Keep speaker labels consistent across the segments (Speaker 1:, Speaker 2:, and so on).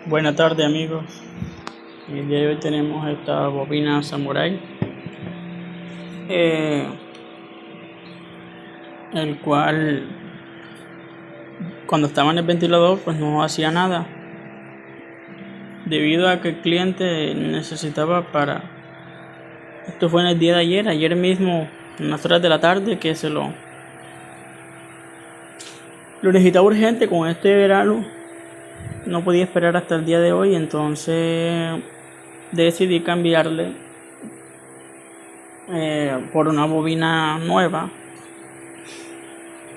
Speaker 1: Buenas tardes amigos, el día de hoy tenemos esta bobina Samurai, eh, el cual cuando estaba en el ventilador pues no hacía nada, debido a que el cliente necesitaba esto fue en el día de ayer mismo, en las horas de la tarde, que lo necesitaba urgente con este verano. No podía esperar hasta el día de hoy, entonces decidí cambiarle por una bobina nueva,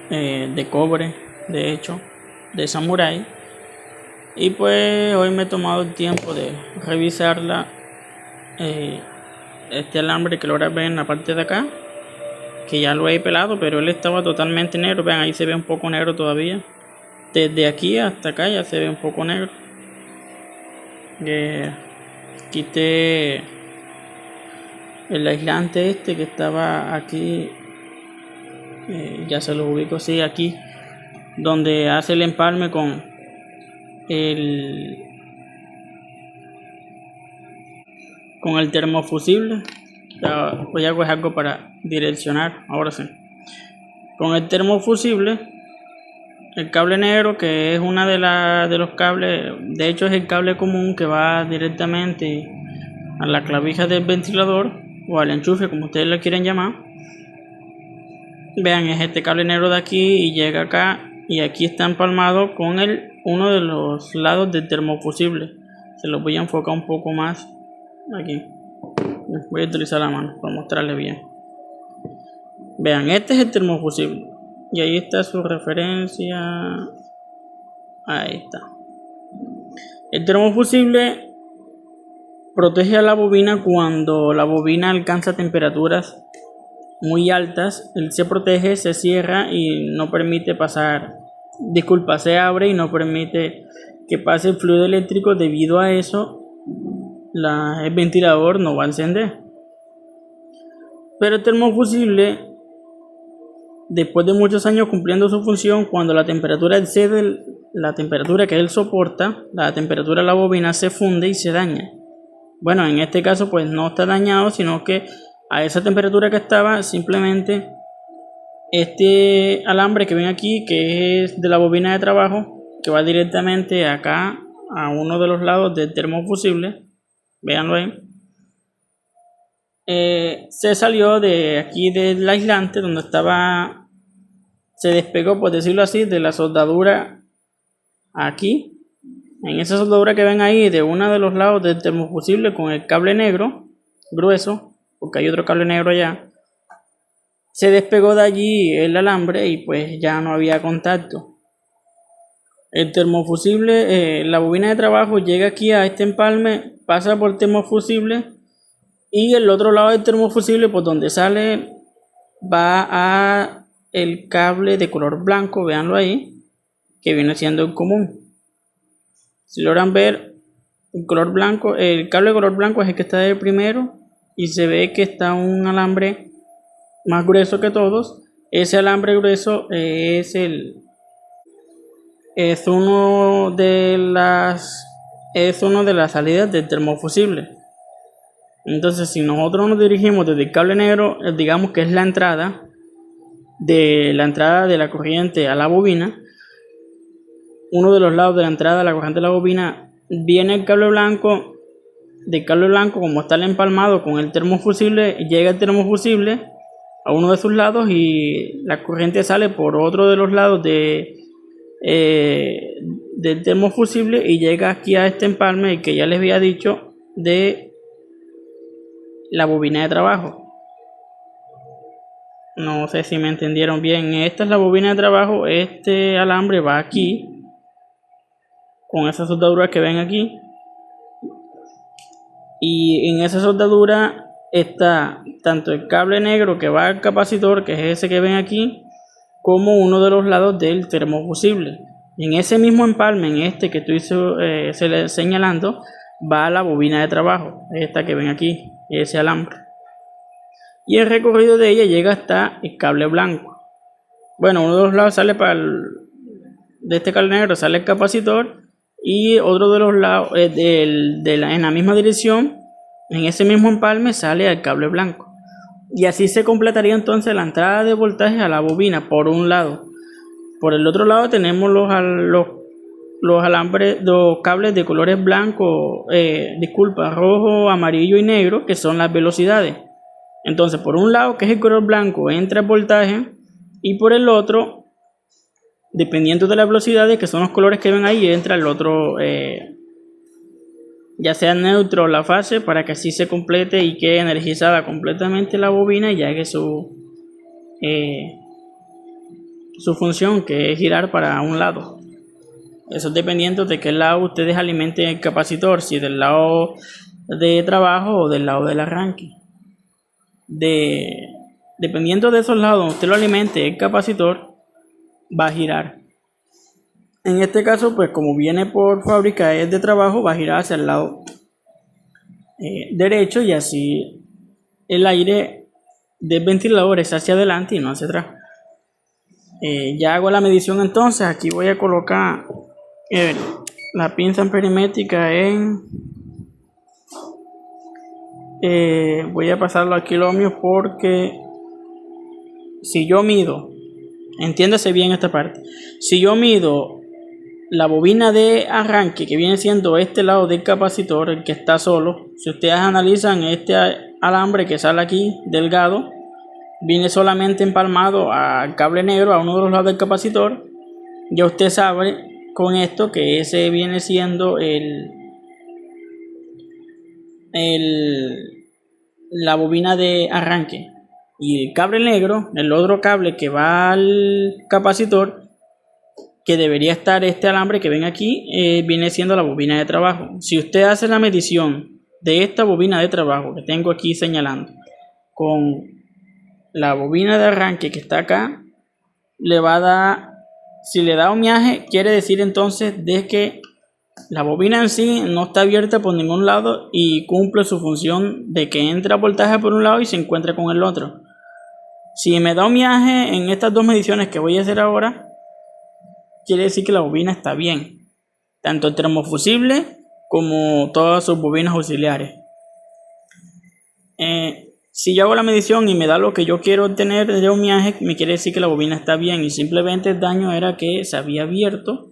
Speaker 1: de cobre, de hecho, de Samurai. Y pues hoy me he tomado el tiempo de revisarla. Este alambre que lo ven en la parte de acá, que ya lo he pelado, pero él estaba totalmente negro. Vean, ahí se ve un poco negro todavía. Desde aquí hasta acá ya se ve un poco negro. Quité el aislante este que estaba aquí, ya se lo ubico, sí, aquí donde hace el empalme con el termofusible. Voy a coger algo para direccionar, ahora sí. Con el termofusible, el cable negro, que es una de los cables, de hecho es el cable común que va directamente a la clavija del ventilador o al enchufe, como ustedes lo quieren llamar. Vean, es este cable negro de aquí y llega acá, y aquí está empalmado con uno de los lados del termofusible. Se los voy a enfocar un poco más aquí. Voy a utilizar la mano para mostrarles bien. Vean, este es el termofusible y ahí está su referencia. Ahí está. El termofusible protege a la bobina cuando la bobina alcanza temperaturas muy altas. Él se protege, se cierra y no permite pasar. Disculpa, se abre y no permite que pase el fluido eléctrico. Debido a eso, el ventilador no va a encender. Pero el termofusible, después de muchos años cumpliendo su función, cuando la temperatura excede la temperatura que él soporta, la temperatura de la bobina se funde y se daña. Bueno, en este caso pues no está dañado, sino que a esa temperatura que estaba, simplemente este alambre que ven aquí, que es de la bobina de trabajo, que va directamente acá a uno de los lados del termofusible, véanlo ahí, se salió de aquí del aislante donde estaba, se despegó, por decirlo así, de la soldadura aquí, en esa soldadura que ven ahí, de uno de los lados del termofusible, con el cable negro grueso, porque hay otro cable negro allá. Se despegó de allí el alambre y pues ya no había contacto. El termofusible, la bobina de trabajo llega aquí a este empalme, pasa por el termofusible, y el otro lado del termofusible, por donde sale, va a el cable de color blanco, véanlo ahí, que viene siendo el común. Si logran ver el color blanco, el cable de color blanco es el que está de primero, y se ve que está un alambre más grueso que todos. Ese alambre grueso es uno de las salidas del termofusible. Entonces, si nosotros nos dirigimos desde el cable negro, digamos que es la entrada de la corriente a la bobina, uno de los lados de la entrada de la corriente de la bobina, viene el cable blanco. Del cable blanco, como está el empalmado con el termofusible, llega el termofusible a uno de sus lados y la corriente sale por otro de los lados del termofusible y llega aquí a este empalme que ya les había dicho, de la bobina de trabajo. No sé si me entendieron bien. Esta es la bobina de trabajo. Este alambre va aquí con esa soldadura que ven aquí, y en esa soldadura está tanto el cable negro que va al capacitor, que es ese que ven aquí, como uno de los lados del termofusible. En ese mismo empalme, en este que estoy señalando, va la bobina de trabajo, esta que ven aquí, ese alambre, y el recorrido de ella llega hasta el cable blanco. Bueno, uno de los lados sale de este cable negro sale el capacitor, y otro de los lados, en la misma dirección, en ese mismo empalme sale el cable blanco. Y así se completaría entonces la entrada de voltaje a la bobina por un lado. Por el otro lado tenemos los alambres, los cables de colores blanco, rojo, amarillo y negro, que son las velocidades. Entonces por un lado, que es el color blanco, entra el voltaje, y por el otro, dependiendo de las velocidades, que son los colores que ven ahí, entra el otro, ya sea neutro o la fase, para que así se complete y quede energizada completamente la bobina y haga su función, que es girar para un lado. Eso es dependiendo de qué lado ustedes alimenten el capacitor, si del lado de trabajo o del lado del arranque. Dependiendo de esos lados donde usted lo alimente, el capacitor va a girar. En este caso, pues como viene por fábrica, es de trabajo, va a girar hacia el lado derecho, y así el aire del ventilador es hacia adelante y no hacia atrás. Ya hago la medición entonces. Aquí voy a colocar la pinza amperimétrica voy a pasarlo a kiloohmios, porque si yo mido, entiéndase bien esta parte, si yo mido la bobina de arranque, que viene siendo este lado del capacitor, el que está solo, si ustedes analizan este alambre que sale aquí delgado, viene solamente empalmado al cable negro, a uno de los lados del capacitor. Ya usted sabe con esto que ese viene siendo la bobina de arranque, y el cable negro, el otro cable que va al capacitor, que debería estar este alambre que ven aquí, viene siendo la bobina de trabajo. Si usted hace la medición de esta bobina de trabajo que tengo aquí señalando con la bobina de arranque que está acá, le va a dar, si le da ohmiaje, quiere decir entonces de que la bobina en sí no está abierta por ningún lado y cumple su función de que entra voltaje por un lado y se encuentra con el otro. Si me da ohmiaje en estas dos mediciones que voy a hacer ahora, quiere decir que la bobina está bien, tanto el termofusible como todas sus bobinas auxiliares. Si yo hago la medición y me da lo que yo quiero obtener de ohmiaje, me quiere decir que la bobina está bien, y simplemente el daño era que se había abierto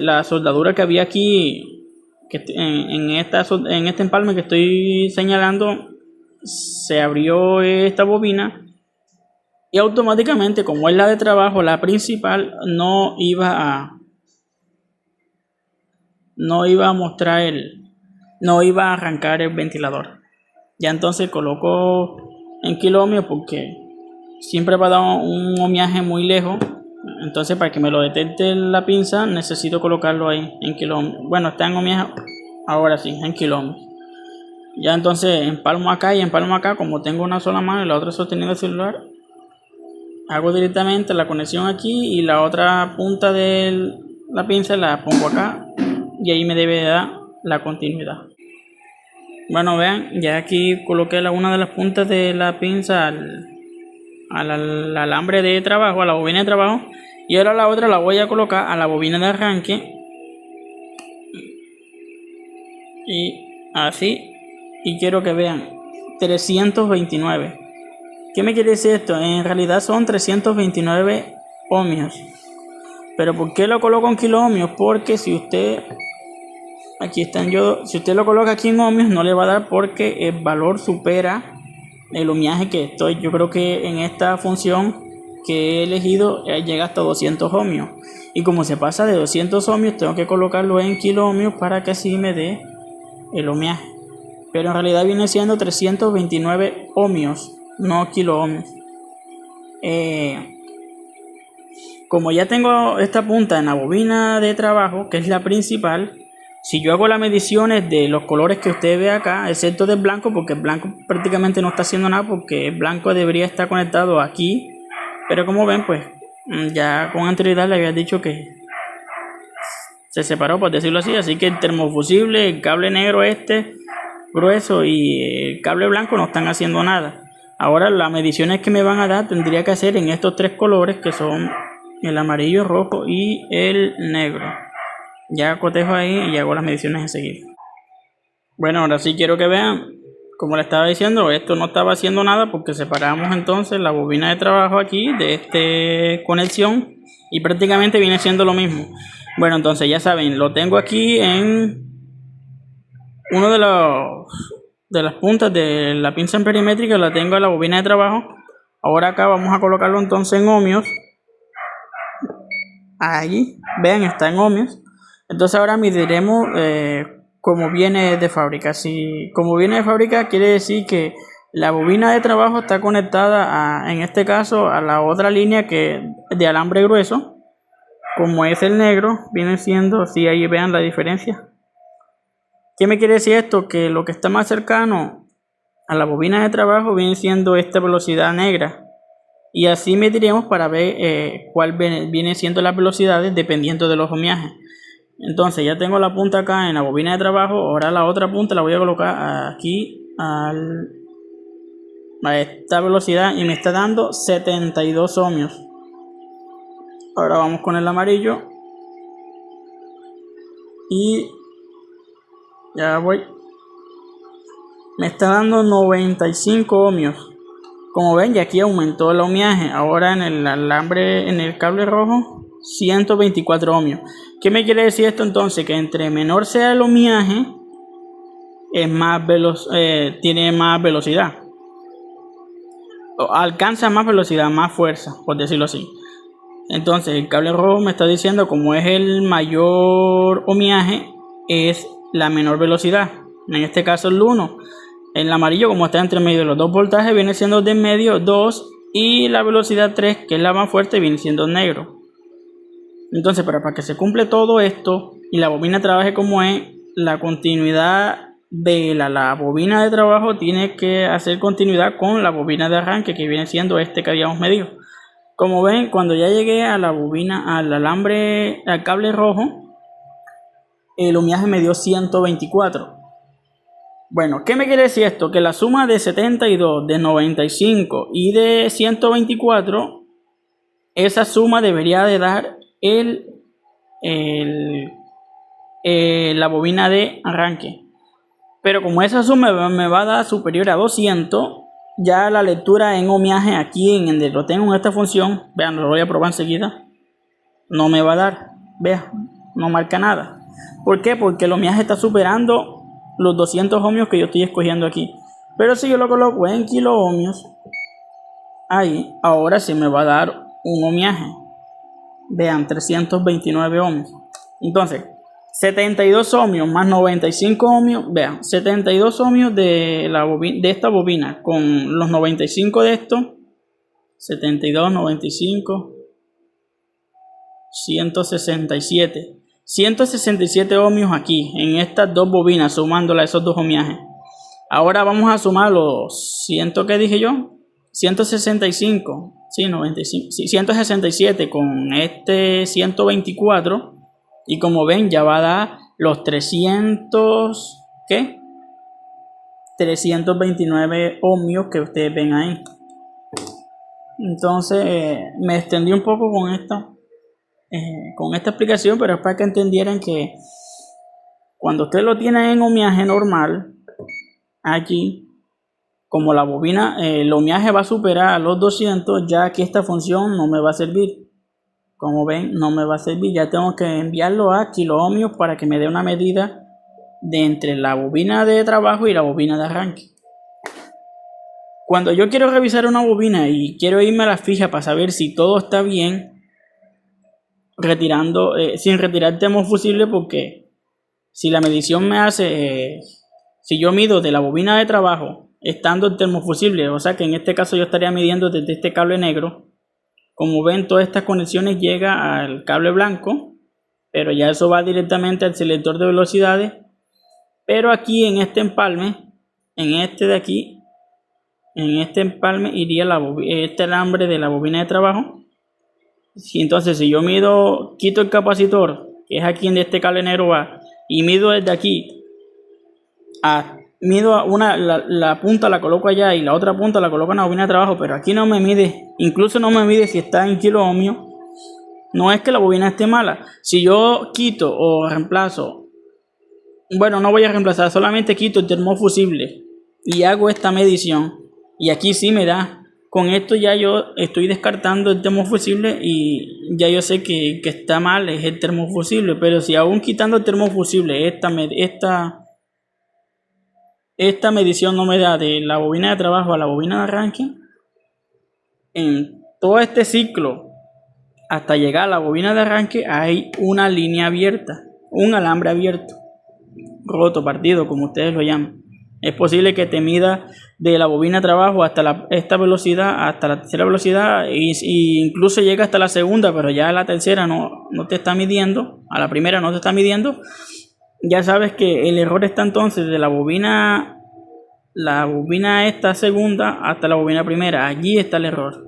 Speaker 1: la soldadura que había aquí, que en este empalme que estoy señalando. Se abrió esta bobina y automáticamente, como es la de trabajo, la principal, no iba a arrancar el ventilador. Ya entonces coloco en kiloohmios, porque siempre va a dar un ohmiaje muy lejos. Entonces, para que me lo detecte la pinza, necesito colocarlo ahí en kiloohmios. Bueno, está en ohmiaje ahora sí, en kiloohmios. Ya entonces empalmo acá y empalmo acá. Como tengo una sola mano y la otra sosteniendo el celular, hago directamente la conexión aquí y la otra punta de la pinza la pongo acá, y ahí me debe dar la continuidad. Bueno, vean, ya aquí coloqué una de las puntas de la pinza al alambre de trabajo, a la bobina de trabajo, y ahora la otra la voy a colocar a la bobina de arranque, y así, y quiero que vean 329. ¿Qué me quiere decir esto? En realidad son 329 ohmios. Pero ¿por qué lo coloco en kiloohmios? Porque si usted, si usted lo coloca aquí en ohmios, no le va a dar, porque el valor supera el ohmiaje que estoy. Yo creo que en esta función que he elegido llega hasta 200 ohmios. Y como se pasa de 200 ohmios, tengo que colocarlo en kiloohmios para que así me dé el ohmiaje. Pero en realidad viene siendo 329 ohmios, no kiloohmios. Como ya tengo esta punta en la bobina de trabajo, que es la principal, si yo hago las mediciones de los colores que usted ve acá, excepto del blanco, porque el blanco prácticamente no está haciendo nada, porque el blanco debería estar conectado aquí, pero como ven, pues ya con anterioridad le había dicho que se separó, por decirlo así que el termofusible, el cable negro grueso y el cable blanco no están haciendo nada. Ahora las mediciones que me van a dar tendría que hacer en estos tres colores, que son el amarillo, rojo y el negro. Ya cotejo ahí y hago las mediciones enseguida. Bueno, ahora sí quiero que vean, como le estaba diciendo, esto no estaba haciendo nada porque separamos entonces la bobina de trabajo aquí de esta conexión y prácticamente viene siendo lo mismo. Bueno, entonces ya saben, lo tengo aquí en uno de las puntas de la pinza perimétrica, la tengo en la bobina de trabajo. Ahora acá vamos a colocarlo entonces en ohmios. Ahí, vean, está en ohmios. Entonces ahora mediremos como viene de fábrica. Si como viene de fábrica quiere decir que la bobina de trabajo está conectada en este caso a la otra línea que de alambre grueso. Como es el negro, viene siendo, si ahí vean la diferencia. ¿Qué me quiere decir esto? Que lo que está más cercano a la bobina de trabajo viene siendo esta velocidad negra. Y así mediremos para ver cuál viene siendo las velocidades dependiendo de los ohmiajes. Entonces ya tengo la punta acá en la bobina de trabajo. Ahora la otra punta la voy a colocar aquí a esta velocidad y me está dando 72 ohmios. Ahora vamos con el amarillo. Y ya voy. Me está dando 95 ohmios. Como ven, ya aquí aumentó el ohmiaje. Ahora en el alambre, en el cable rojo, 124 ohmios. ¿Qué me quiere decir esto entonces? Que entre menor sea el ohmiaje, es más tiene más velocidad. Alcanza más velocidad, más fuerza, por decirlo así. Entonces el cable rojo me está diciendo, como es el mayor ohmiaje, es la menor velocidad. En este caso el 1. El amarillo, como está entre medio de los dos voltajes, viene siendo de medio 2. Y la velocidad 3, que es la más fuerte, viene siendo negro. Entonces, para que se cumple todo esto y la bobina trabaje como es, la continuidad de la bobina de trabajo tiene que hacer continuidad con la bobina de arranque, que viene siendo este que habíamos medido. Como ven, cuando ya llegué a la bobina, al alambre, al cable rojo, el ohmiaje me dio 124. Bueno, ¿qué me quiere decir esto? Que la suma de 72, de 95 y de 124, esa suma debería de dar la bobina de arranque. Pero como esa suma me va a dar superior a 200, ya la lectura en ohmiaje aquí en donde lo tengo en esta función, vean, lo voy a probar enseguida, no me va a dar, vean, no marca nada. ¿Por qué? Porque el ohmiaje está superando los 200 ohmios que yo estoy escogiendo aquí. Pero si yo lo coloco en kilo ohmios, ahí, ahora sí me va a dar un ohmiaje. Vean, 329 ohmios. Entonces, 72 ohmios más 95 ohmios. Vean, 72 ohmios de esta bobina con los 95 de esto. 72, 95, 167. 167 ohmios aquí en estas dos bobinas, sumándola a esos dos ohmiajes. Ahora vamos a sumar los 100 que dije yo, 165, sí, 95, sí, 167 con este 124 y como ven ya va a dar los 300, ¿qué? 329 ohmios que ustedes ven ahí. Entonces me extendí un poco con esta explicación, pero es para que entendieran que cuando usted lo tiene en ohmiaje normal, aquí, como la bobina, el ohmiaje va a superar a los 200, ya que esta función no me va a servir. Como ven, no me va a servir, ya tengo que enviarlo a kilo ohmios para que me dé una medida de entre la bobina de trabajo y la bobina de arranque. Cuando yo quiero revisar una bobina y quiero irme a la fija para saber si todo está bien, sin retirar termofusible, porque si la medición me hace, si yo mido de la bobina de trabajo estando el termofusible, o sea que en este caso yo estaría midiendo desde este cable negro, como ven todas estas conexiones llegan al cable blanco, pero ya eso va directamente al selector de velocidades. Pero aquí en este empalme, en este de aquí, en este empalme iría este alambre de la bobina de trabajo. Entonces si yo quito el capacitor, que es aquí en este cable negro va, y mido desde aquí, la punta la coloco allá y la otra punta la coloco en la bobina de trabajo, pero aquí no me mide, incluso no me mide si está en kilo ohmios, No es que la bobina esté mala. Si yo quito o reemplazo, bueno, no voy a reemplazar, solamente quito el termofusible y hago esta medición, y aquí sí me da. Con esto ya yo estoy descartando el termofusible y ya yo sé que está mal, es el termofusible. Pero si aún quitando el termofusible esta medición no me da de la bobina de trabajo a la bobina de arranque, en todo este ciclo hasta llegar a la bobina de arranque hay una línea abierta, un alambre abierto, roto, partido, como ustedes lo llaman. Es posible que te mida de la bobina de trabajo hasta esta velocidad, hasta la tercera velocidad, y incluso llega hasta la segunda, pero ya la tercera no te está midiendo, a la primera no te está midiendo. Ya sabes que el error está entonces de la bobina esta segunda hasta la bobina primera. Allí está el error.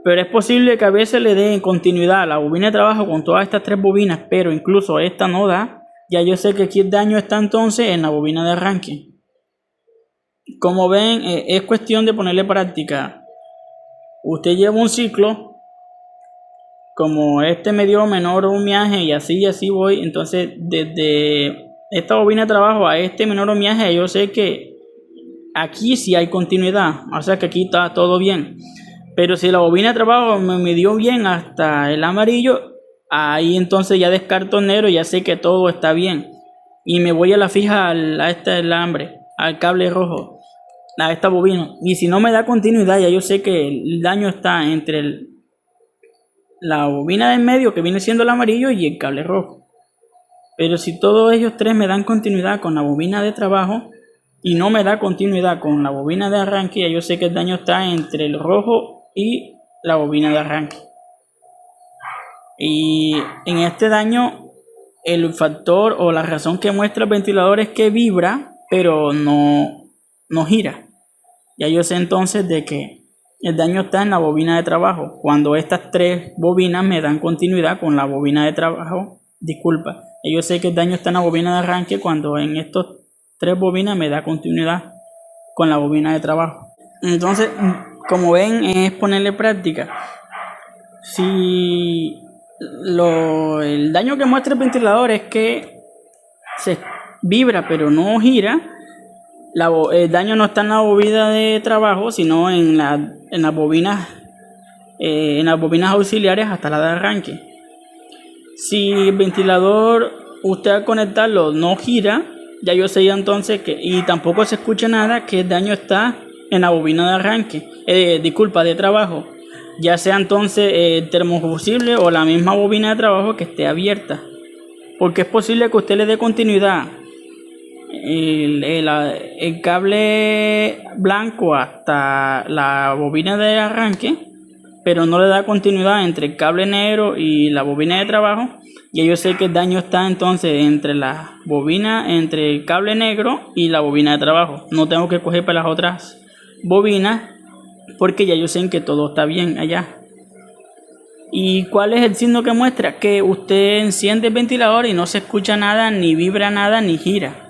Speaker 1: Pero es posible que a veces le dé continuidad a la bobina de trabajo con todas estas tres bobinas, pero incluso esta no da. Ya yo sé que aquí el daño está entonces en la bobina de arranque. Como ven, es cuestión de ponerle práctica. Usted lleva un ciclo, como este me dio menor ohmiaje y así voy. Entonces desde esta bobina de trabajo a este menor ohmiaje yo sé que aquí sí hay continuidad, o sea que aquí está todo bien. Pero si la bobina de trabajo me midió bien hasta el amarillo, ahí entonces ya descarto negro, ya sé que todo está bien. Y me voy a la fija a este alambre, al cable rojo, a esta bobina. Y si no me da continuidad, ya yo sé que el daño está entre la bobina del medio, que viene siendo el amarillo, y el cable rojo. Pero si todos ellos tres me dan continuidad con la bobina de trabajo y no me da continuidad con la bobina de arranque, ya yo sé que el daño está entre el rojo y la bobina de arranque. Y en este daño el factor o la razón que muestra el ventilador es que vibra, pero no gira. Ya yo sé entonces de que el daño está en la bobina de trabajo. Cuando estas tres bobinas me dan continuidad con la bobina de trabajo, disculpa, yo sé que el daño está en la bobina de arranque cuando en estas tres bobinas me da continuidad con la bobina de trabajo. Entonces, como ven, es ponerle práctica. Si el daño que muestra el ventilador es que se vibra pero no gira, el daño no está en la bobina de trabajo, sino en las bobinas auxiliares hasta la de arranque. Si el ventilador usted al conectarlo no gira, ya yo sé entonces y tampoco se escucha nada, que el daño está en la bobina de arranque, de trabajo, ya sea entonces el termofusible o la misma bobina de trabajo que esté abierta, porque es posible que usted le dé continuidad el cable blanco hasta la bobina de arranque, pero no le da continuidad entre el cable negro y la bobina de trabajo. Y yo sé que el daño está entonces entre entre el cable negro y la bobina de trabajo. No tengo que coger para las otras bobinas porque ya yo sé que todo está bien allá. ¿Y cuál es el signo que muestra? Que usted enciende el ventilador y no se escucha nada, ni vibra nada, ni gira.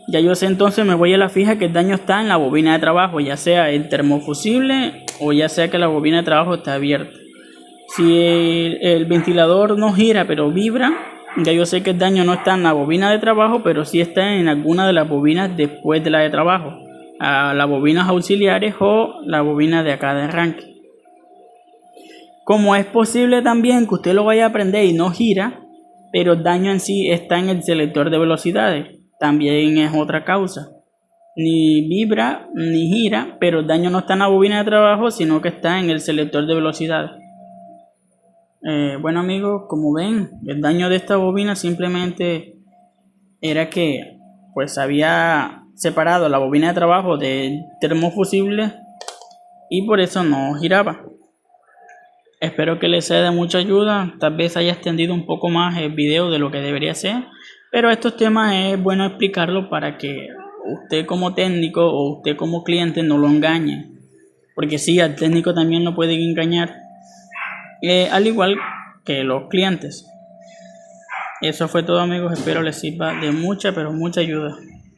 Speaker 1: Ya yo sé entonces, me voy a la fija que el daño está en la bobina de trabajo, ya sea el termofusible o ya sea que la bobina de trabajo está abierta. Si el ventilador no gira pero vibra, ya yo sé que el daño no está en la bobina de trabajo, pero sí está en alguna de las bobinas después de la de trabajo, a las bobinas auxiliares o la bobina de acá de arranque. Como es posible también que usted lo vaya a prender y no gira, pero el daño en sí está en el selector de velocidades, también es otra causa. Ni vibra ni gira, pero el daño no está en la bobina de trabajo, sino que está en el selector de velocidades. Bueno amigos, como ven, el daño de esta bobina simplemente era que pues había separado la bobina de trabajo del termofusible y por eso no giraba. Espero que les sea de mucha ayuda, tal vez haya extendido un poco más el video de lo que debería ser, pero estos temas es bueno explicarlos para que usted como técnico o usted como cliente no lo engañe, porque sí, al técnico también lo pueden engañar, al igual que los clientes. Eso fue todo amigos, espero les sirva de mucha pero mucha ayuda.